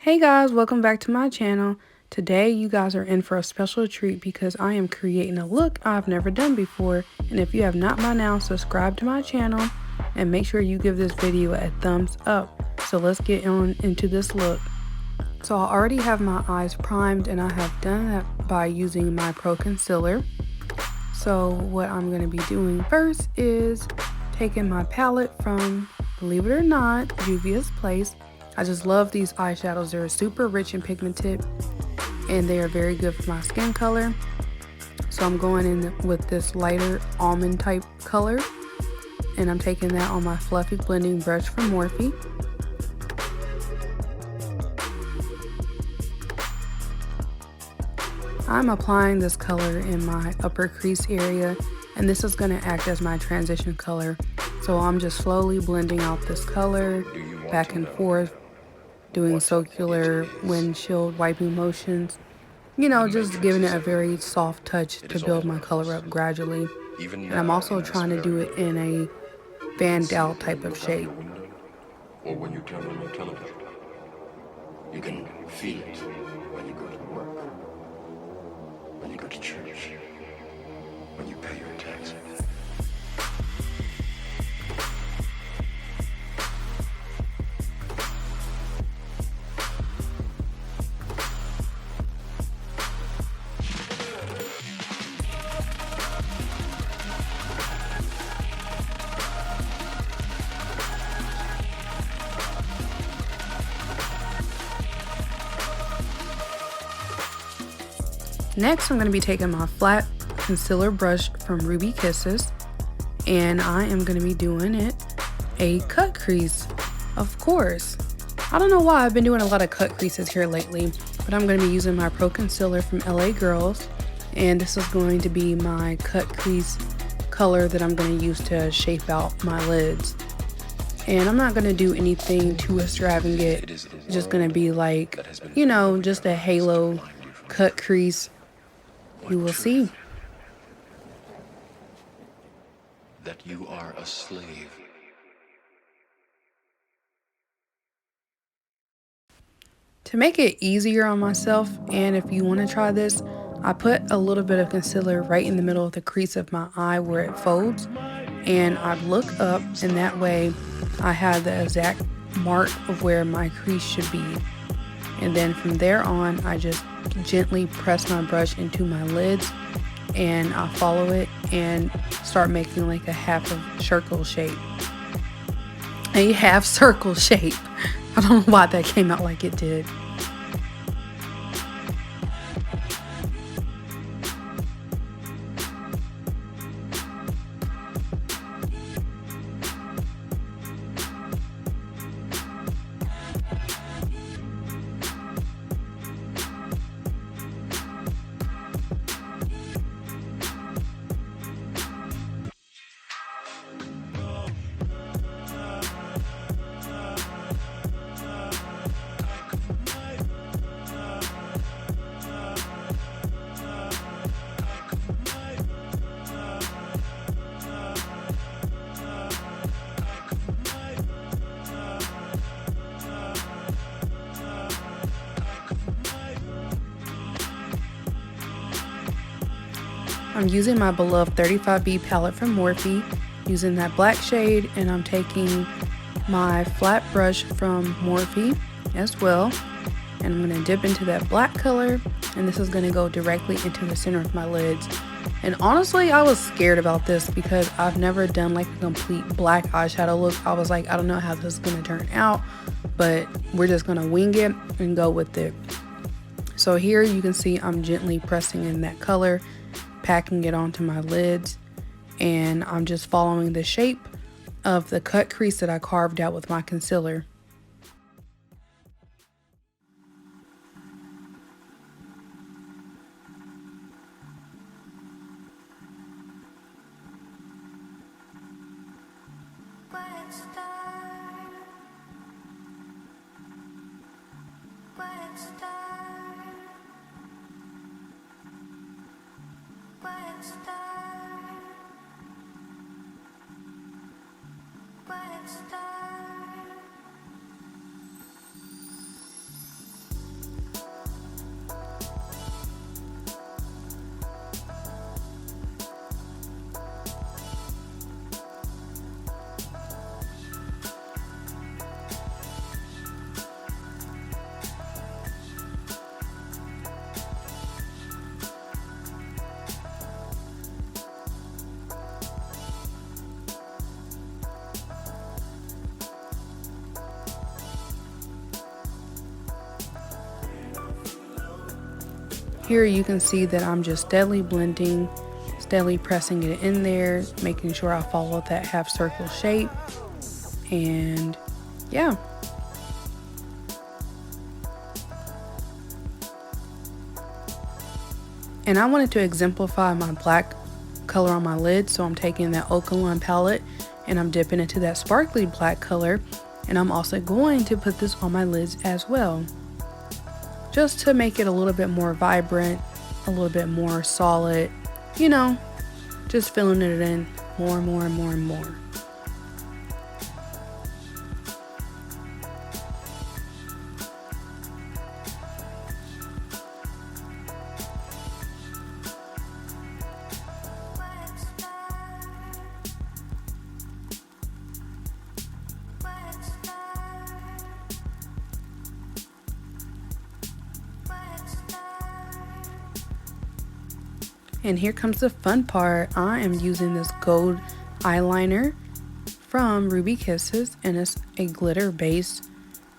Hey guys, welcome back to my channel. Today you guys are in for a special treat because I am creating a look I've never done before. And if you have not by now, subscribe to my channel and make sure you give this video a thumbs up. So let's get on into this look. So I already have my eyes primed and I have done that by using my Pro Concealer. So what I'm going to be doing first is taking my palette from, believe it or not, Juvia's Place. I just love these eyeshadows. They're super rich and pigmented and they are very good for my skin color. So I'm going in with this lighter almond type color and I'm taking that on my fluffy blending brush from Morphe. I'm applying this color in my upper crease area and this is going to act as my transition color. So I'm just slowly blending out this color back and forth, doing circular windshield wiping motions, you know, just giving it a very soft touch to build my color up gradually. And I'm also trying to do it in a fanned out type of shape. Or when you turn on your television, you can feel it when you go to work, when you go to church, when you pay your taxes. Next, I'm going to be taking my flat concealer brush from Ruby Kisses, and I am going to be doing it a cut crease, of course. I don't know why I've been doing a lot of cut creases here lately, but I'm going to be using my Pro Concealer from LA Girls, and this is going to be my cut crease color that I'm going to use to shape out my lids. And I'm not going to do anything too extravagant. It's just going to be like, you know, just a halo cut crease. You will see. That you are a slave. To make it easier on myself, and if you want to try this, I put a little bit of concealer right in the middle of the crease of my eye where it folds, and I look up, and that way I have the exact mark of where my crease should be. And then from there on, I just gently press my brush into my lids and I follow it and start making like a half of circle shape. A half circle shape. I don't know why that came out like it did. I'm using my beloved 35B palette from Morphe, using that black shade, and I'm taking my flat brush from Morphe as well, and I'm going to dip into that black color, and this is going to go directly into the center of my lids. And honestly, I was scared about this because I've never done like a complete black eyeshadow look. I was like, I don't know how this is going to turn out, but we're just going to wing it and go with it. So here you can see I'm gently pressing in that color, packing it onto my lids, and I'm just following the shape of the cut crease that I carved out with my concealer. Here you can see that I'm just steadily blending, steadily pressing it in there, making sure I follow that half circle shape. And yeah. And I wanted to exemplify my black color on my lid, so I'm taking that Acorns palette and I'm dipping into that sparkly black color, and I'm also going to put this on my lids as well, just to make it a little bit more vibrant, a little bit more solid, you know, just filling it in more and more and more and more. And here comes the fun part. I am using this gold eyeliner from Ruby Kisses, and it's a glitter base.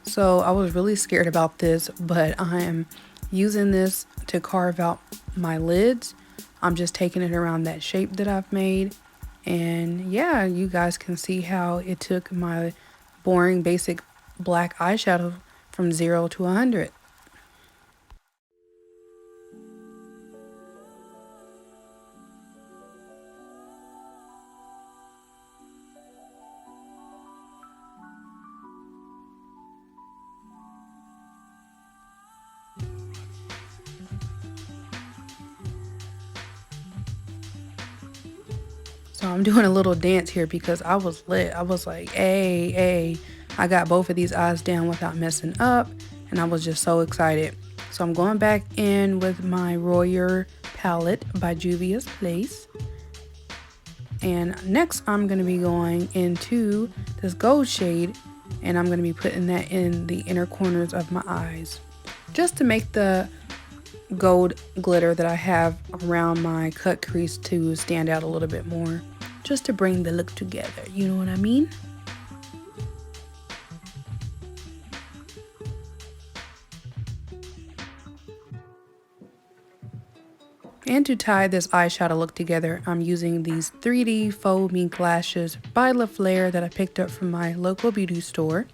So I was really scared about this, but I am using this to carve out my lids. I'm just taking it around that shape that I've made. And yeah, you guys can see how it took my boring basic black eyeshadow from 0 to 100. So I'm doing a little dance here because I was lit. I was like, hey, hey, I got both of these eyes down without messing up. And I was just so excited. So I'm going back in with my Royer palette by Juvia's Place. And next I'm going to be going into this gold shade, and I'm going to be putting that in the inner corners of my eyes, just to make the gold glitter that I have around my cut crease to stand out a little bit more, just to bring the look together, you know what I mean? And to tie this eyeshadow look together, I'm using these 3D faux mink lashes by La Flare that I picked up from my local beauty store.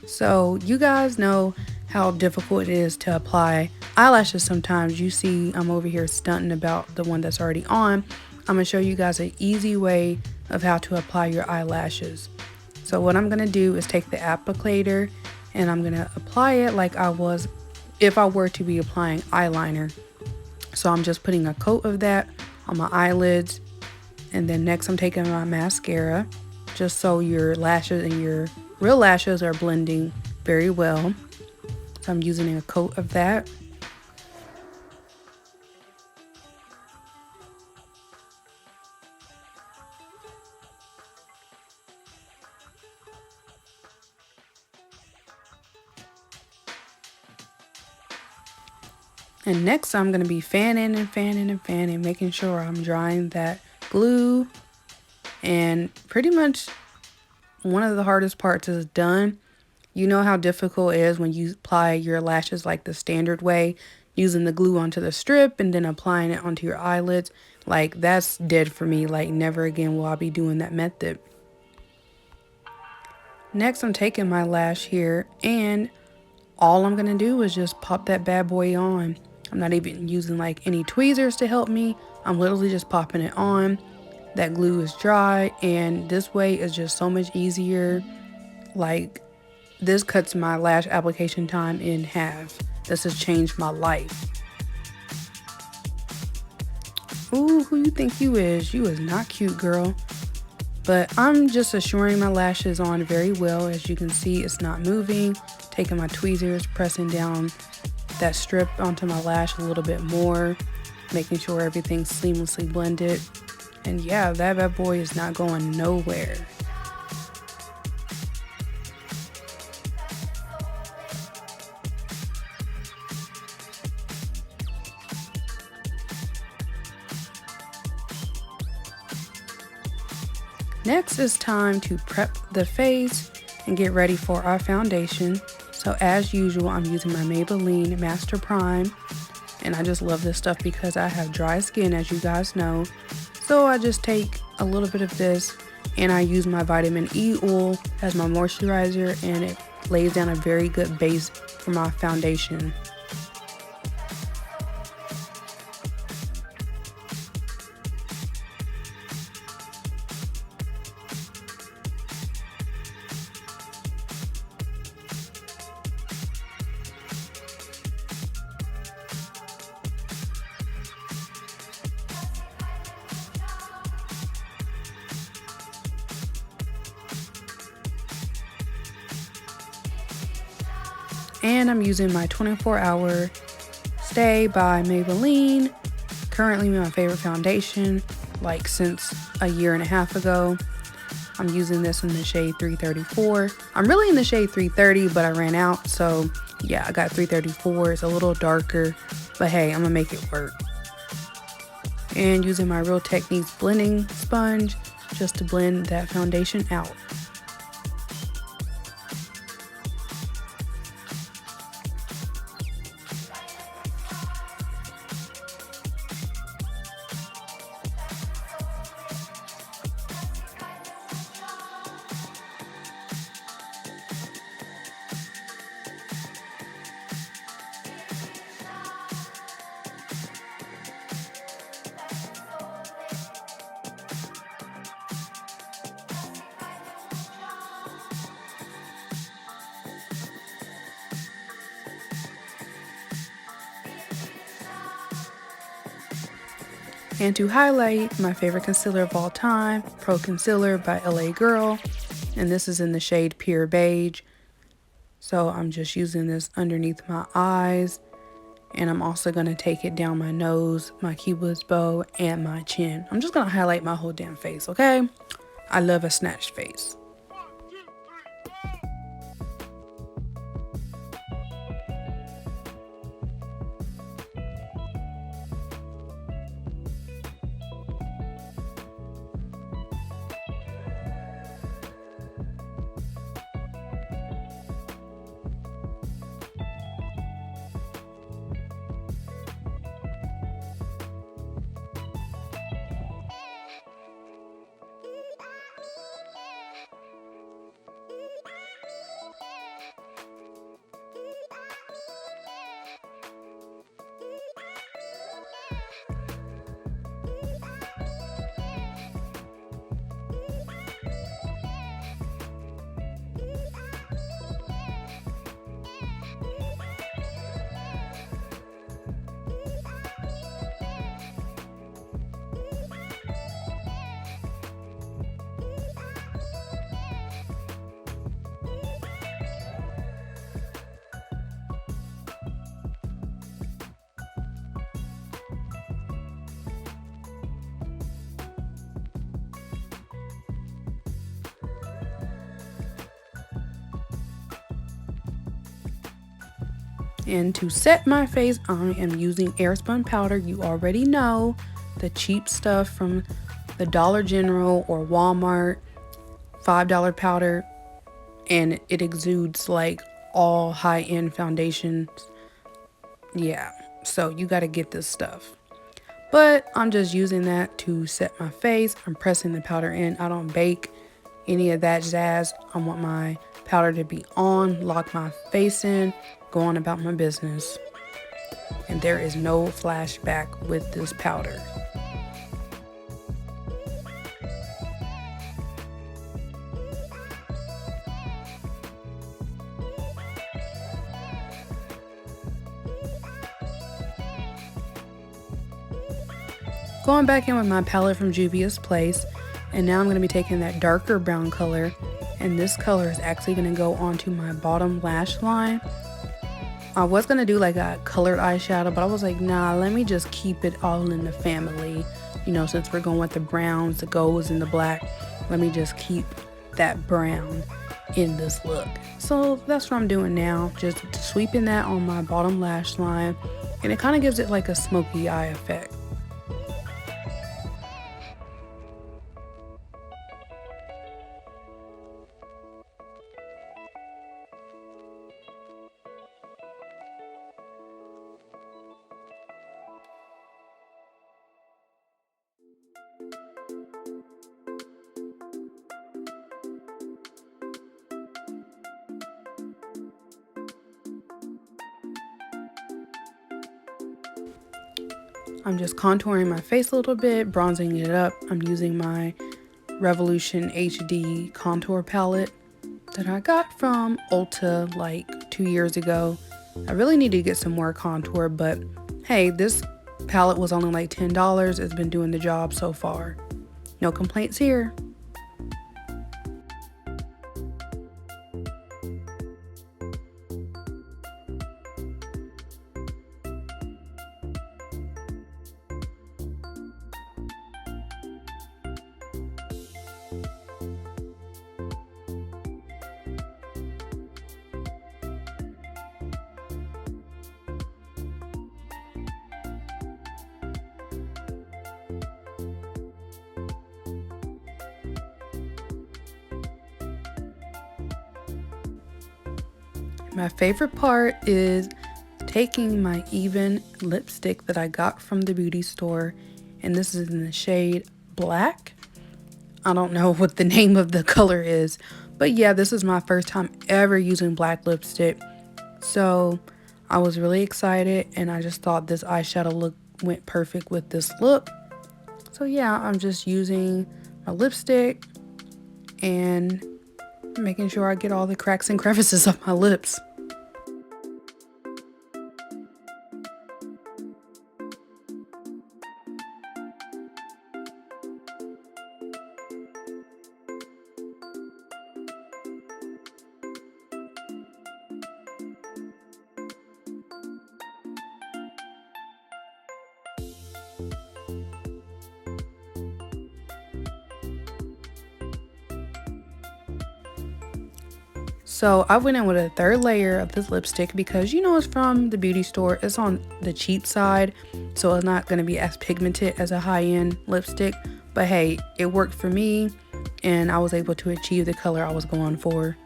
So you guys know how difficult it is to apply eyelashes sometimes. You see I'm over here stunting about the one that's already on. I'm going to show you guys an easy way of how to apply your eyelashes. So what I'm going to do is take the applicator and I'm going to apply it like I was if I were to be applying eyeliner. So I'm just putting a coat of that on my eyelids, and then next I'm taking my mascara, just so your lashes and your real lashes are blending very well. So I'm using a coat of that. And next I'm going to be fanning and fanning and fanning, making sure I'm drying that glue. And pretty much one of the hardest parts is done. You know how difficult it is when you apply your lashes like the standard way, using the glue onto the strip and then applying it onto your eyelids. Like, that's dead for me. Like, never again will I be doing that method. Next I'm taking my lash here, and all I'm going to do is just pop that bad boy on. I'm not even using like any tweezers to help me. I'm literally just popping it on. That glue is dry, and this way is just so much easier. Like, this cuts my lash application time in half. This has changed my life. Ooh, who you think you is? You is not cute, girl. But I'm just assuring my lashes on very well. As you can see, it's not moving. Taking my tweezers, pressing down that strip onto my lash a little bit more, making sure everything's seamlessly blended. And yeah, that bad boy is not going nowhere. Next is time to prep the face and get ready for our foundation. So as usual, I'm using my Maybelline Master Prime. And I just love this stuff because I have dry skin, as you guys know. So I just take a little bit of this and I use my vitamin E oil as my moisturizer, and it lays down a very good base for my foundation. And I'm using my 24-hour Stay by Maybelline. Currently my favorite foundation, like since a year and a half ago. I'm using this in the shade 334. I'm really in the shade 330, but I ran out. So yeah, I got 334. It's a little darker, but hey, I'm gonna make it work. And using my Real Techniques blending sponge just to blend that foundation out. And to highlight, my favorite concealer of all time, Pro Concealer by LA Girl. And this is in the shade Pure Beige. So I'm just using this underneath my eyes. And I'm also going to take it down my nose, my cupid's bow, and my chin. I'm just going to highlight my whole damn face, okay? I love a snatched face. And to set my face, I am using Airspun powder. You already know, the cheap stuff from the Dollar General or Walmart, $5 powder, and it exudes like all high-end foundations. Yeah, so you got to get this stuff. But I'm just using that to set my face. I'm pressing the powder in. I don't bake any of that jazz. I want my powder to be on, lock my face in, go on about my business. And there is no flashback with this powder. Going back in with my palette from Juvia's Place, and now I'm going to be taking that darker brown color, and this color is actually going to go onto my bottom lash line. I was going to do like a colored eyeshadow, but I was like, nah, let me just keep it all in the family. You know, since we're going with the browns, the golds, and the black, let me just keep that brown in this look. So that's what I'm doing now, just sweeping that on my bottom lash line, and it kind of gives it like a smoky eye effect. I'm just contouring my face a little bit, bronzing it up. I'm using my Revolution HD contour palette that I got from Ulta like 2 years ago. I really need to get some more contour, but hey, this palette was only like $10. It's been doing the job so far. No complaints here. My favorite part is taking my even lipstick that I got from the beauty store, and this is in the shade Black. I don't know what the name of the color is, but yeah, this is my first time ever using black lipstick. So I was really excited, and I just thought this eyeshadow look went perfect with this look. So yeah, I'm just using my lipstick and making sure I get all the cracks and crevices of my lips. So I went in with a third layer of this lipstick because you know it's from the beauty store. It's on the cheap side, so it's not going to be as pigmented as a high-end lipstick. But hey, it worked for me, and I was able to achieve the color I was going for.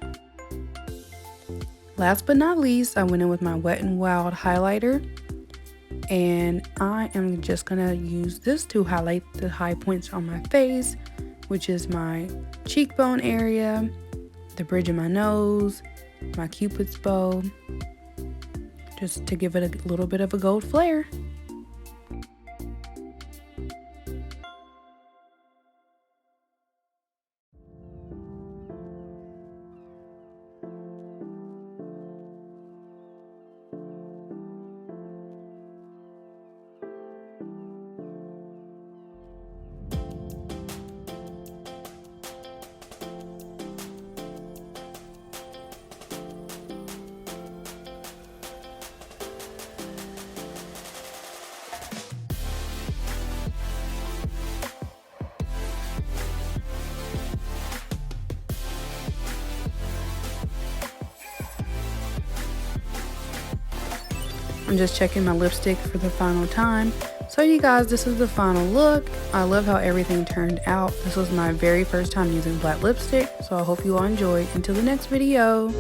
Last but not least, I went in with my Wet n Wild highlighter, and I am just going to use this to highlight the high points on my face, which is my cheekbone area, the bridge of my nose, my cupid's bow, just to give it a little bit of a gold flare. I'm just checking my lipstick for the final time. So you guys, this is the final look. I love how everything turned out. This was my very first time using black lipstick, so I hope you all enjoyed. Until the next video.